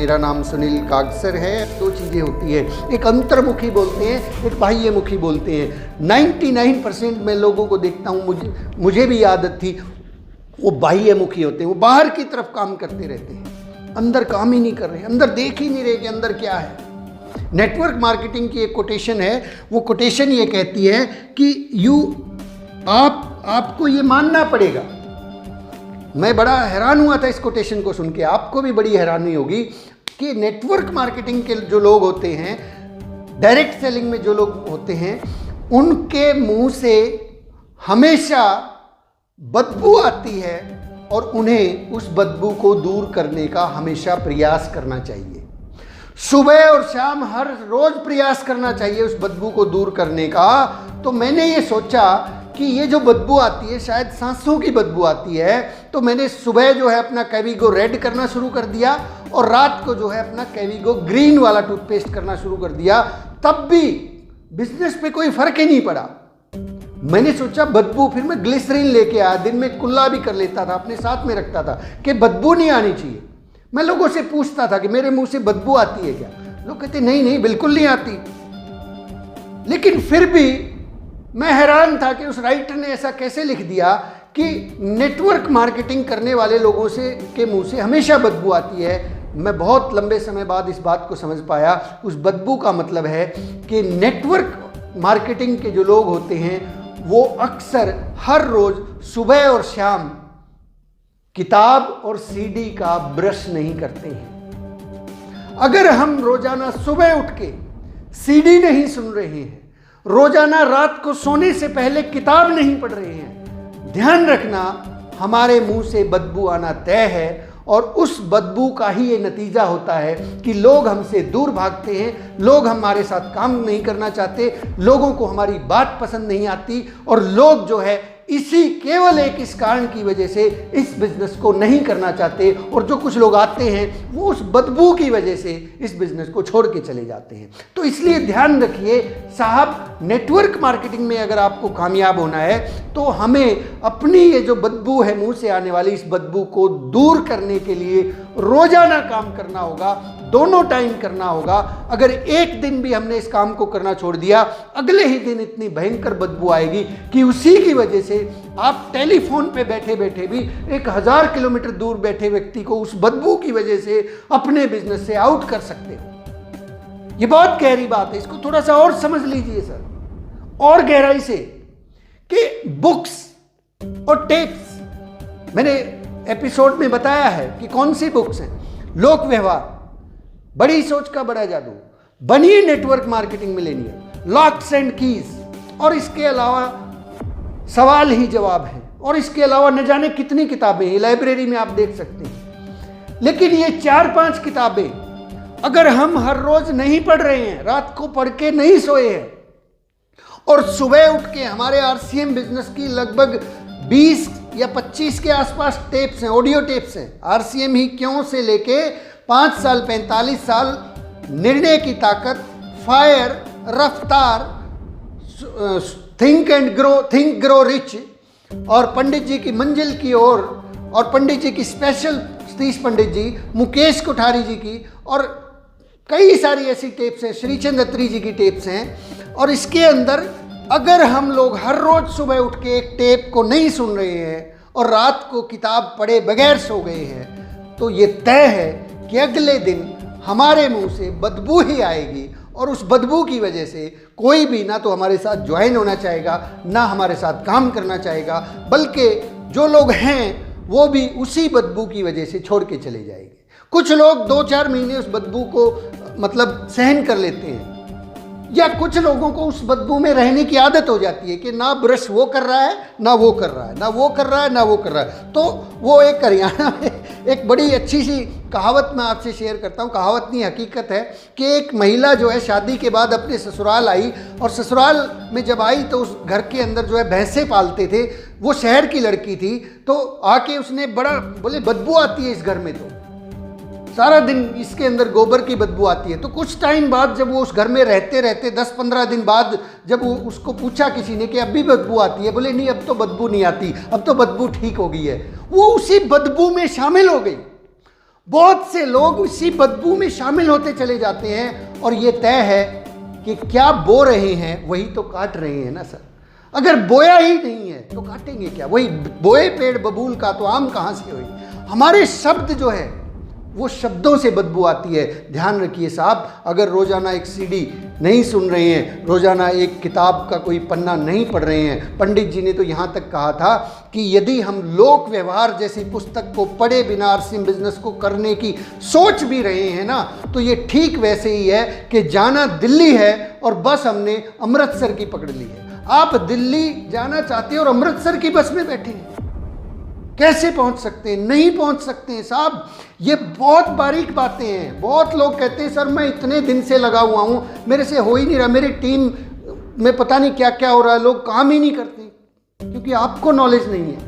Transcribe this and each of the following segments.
मेरा नाम सुनील कागसर है। दो चीज़ें होती हैं, एक अंतर्मुखी बोलते हैं, एक बाह्यमुखी बोलते हैं। 99% मैं लोगों को देखता हूँ, मुझे भी आदत थी, वो बाह्यमुखी होते हैं, वो बाहर की तरफ काम करते रहते हैं, अंदर काम ही नहीं कर रहे, अंदर देख ही नहीं रहे कि अंदर क्या है। नेटवर्क मार्केटिंग की एक कोटेशन है, वो कोटेशन ये कहती है कि आपको ये मानना पड़ेगा। मैं बड़ा हैरान हुआ था इस कोटेशन को सुन के, आपको भी बड़ी हैरानी होगी कि नेटवर्क मार्केटिंग के जो लोग होते हैं, डायरेक्ट सेलिंग में जो लोग होते हैं, उनके मुंह से हमेशा बदबू आती है और उन्हें उस बदबू को दूर करने का हमेशा प्रयास करना चाहिए। सुबह और शाम हर रोज प्रयास करना चाहिए उस बदबू को दूर करने का। तो मैंने ये सोचा कि ये जो बदबू आती है शायद सांसों की बदबू आती है, तो मैंने सुबह जो है अपना कैविगो रेड करना शुरू कर दिया और रात को जो है अपना कैविगो ग्रीन वाला टूथपेस्ट करना शुरू कर दिया। तब भी बिजनेस पे कोई फर्क ही नहीं पड़ा। मैंने सोचा बदबू, फिर मैं ग्लिसरीन लेके आया, दिन में कुल्ला भी कर लेता था, अपने साथ में रखता था कि बदबू नहीं आनी चाहिए। मैं लोगों से पूछता था कि मेरे मुंह से बदबू आती है क्या? लोग कहते नहीं बिल्कुल नहीं आती। लेकिन फिर भी मैं हैरान था कि उस राइटर ने ऐसा कैसे लिख दिया कि नेटवर्क मार्केटिंग करने वाले लोगों के मुंह से हमेशा बदबू आती है। मैं बहुत लंबे समय बाद इस बात को समझ पाया। उस बदबू का मतलब है कि नेटवर्क मार्केटिंग के जो लोग होते हैं वो अक्सर हर रोज सुबह और शाम किताब और सीडी का ब्रश नहीं करते हैं। अगर हम रोजाना सुबह उठ के सीडी नहीं सुन रहे हैं, रोजाना रात को सोने से पहले किताब नहीं पढ़ रहे हैं, ध्यान रखना हमारे मुंह से बदबू आना तय है। और उस बदबू का ही ये नतीजा होता है कि लोग हमसे दूर भागते हैं, लोग हमारे साथ काम नहीं करना चाहते, लोगों को हमारी बात पसंद नहीं आती और लोग जो है केवल इस कारण की वजह से इस बिजनेस को नहीं करना चाहते। और जो कुछ लोग आते हैं वो उस बदबू की वजह से इस बिजनेस को छोड़ के चले जाते हैं। तो इसलिए ध्यान रखिए साहब, नेटवर्क मार्केटिंग में अगर आपको कामयाब होना है तो हमें अपनी ये जो बदबू है मुंह से आने वाली, इस बदबू को दूर करने के लिए रोजाना काम करना होगा, दोनों टाइम करना होगा। अगर एक दिन भी हमने इस काम को करना छोड़ दिया, अगले ही दिन इतनी भयंकर बदबू आएगी कि उसी की वजह से आप टेलीफोन पे बैठे बैठे भी 1000 किलोमीटर दूर बैठे व्यक्ति को उस बदबू की वजह से अपने बिजनेस से आउट कर सकते हो। ये बहुत गहरी बात है, इसको थोड़ा सा और समझ लीजिए सर, और गहराई से, कि बुक्स और टेप्स, मैंने एपिसोड में बताया है कि कौन सी बुक्स हैं। लोक व्यवहार, बड़ी सोच का बड़ा जादू, बनिए network marketing Millionaire, locks and keys, और इसके अलावा सवाल ही जवाब है, और इसके अलावा न जाने कितनी किताबें हैं, लाइब्रेरी में आप देख सकते हैं। लेकिन ये 4-5 किताबें अगर हम हर रोज नहीं पढ़ रहे हैं, रात को पढ़ के नहीं सोए हैं, और सुबह उठ के हमारे आरसीएम बिजनेस की लगभग 20 या 25 के आसपास टेप्स हैं, ऑडियो टेप्स हैं, आरसीएम ही क्यों से लेके 5 साल 45 साल, निर्णय की ताकत, फायर, रफ्तार, थिंक ग्रो रिच, और पंडित जी की मंजिल की ओर, और पंडित जी की स्पेशल सतीश पंडित जी, मुकेश कोठारी जी की, और कई सारी ऐसी टेप्स हैं, श्रीचंद अत्री जी की टेप्स हैं। और इसके अंदर अगर हम लोग हर रोज सुबह उठ के एक टेप को नहीं सुन रहे हैं और रात को किताब पढ़े बगैर सो गए हैं, तो ये तय है कि अगले दिन हमारे मुंह से बदबू ही आएगी, और उस बदबू की वजह से कोई भी ना तो हमारे साथ ज्वाइन होना चाहेगा, ना हमारे साथ काम करना चाहेगा, बल्कि जो लोग हैं वो भी उसी बदबू की वजह से छोड़ के चले जाएंगे। कुछ लोग 2-4 महीने उस बदबू को मतलब सहन कर लेते हैं, या कुछ लोगों को उस बदबू में रहने की आदत हो जाती है कि ना ब्रश वो कर रहा है, ना वो कर रहा है, ना वो कर रहा है, ना वो कर रहा है। तो वो एक हरियाणा में एक बड़ी अच्छी सी कहावत मैं आपसे शेयर करता हूँ, कहावत नहीं हकीकत है, कि एक महिला जो है शादी के बाद अपने ससुराल आई, और ससुराल में जब आई तो उस घर के अंदर जो है भैंसे पालते थे, वो शहर की लड़की थी, तो आके उसने बड़ा बोले बदबू आती है इस घर में, तो सारा दिन इसके अंदर गोबर की बदबू आती है। तो कुछ टाइम बाद जब वो उस घर में रहते रहते 10-15 दिन बाद जब वो उसको पूछा किसी ने कि अब भी बदबू आती है, बोले नहीं अब तो बदबू नहीं आती, अब तो बदबू ठीक हो गई है। वो उसी बदबू में शामिल हो गई। बहुत से लोग उसी बदबू में शामिल होते चले जाते हैं और ये तय है कि क्या बो रहे हैं वही तो काट रहे हैं ना सर। अगर बोया ही नहीं है तो काटेंगे क्या? वही बोए पेड़ बबूल का तो आम कहाँ से हुई। हमारे शब्द जो है वो शब्दों से बदबू आती है। ध्यान रखिए साहब, अगर रोज़ाना एक सीडी नहीं सुन रहे हैं, रोज़ाना एक किताब का कोई पन्ना नहीं पढ़ रहे हैं, पंडित जी ने तो यहाँ तक कहा था कि यदि हम लोक व्यवहार जैसी पुस्तक को पढ़े बिना आरसीएम बिजनेस को करने की सोच भी रहे हैं ना, तो ये ठीक वैसे ही है कि जाना दिल्ली है और बस हमने अमृतसर की पकड़ ली है। आप दिल्ली जाना चाहते हैं और अमृतसर की बस में बैठे हैं, कैसे पहुंच सकते हैं? नहीं पहुंच सकते हैं साहब। ये बहुत बारीक बातें हैं। बहुत लोग कहते हैं सर मैं इतने दिन से लगा हुआ हूं, मेरे से हो ही नहीं रहा, मेरी टीम में पता नहीं क्या क्या हो रहा है, लोग काम ही नहीं करते, क्योंकि आपको नॉलेज नहीं है।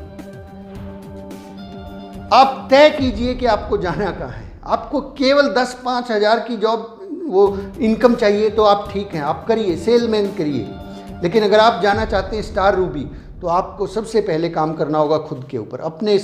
आप तय कीजिए कि आपको जाना कहाँ है। आपको केवल 10-5 हज़ार की जॉब वो इनकम चाहिए तो आप ठीक हैं, आप करिए, सेलमैन करिए। लेकिन अगर आप जाना चाहते हैं स्टार रूबी, तो आपको सबसे पहले काम करना होगा खुद के ऊपर, अपने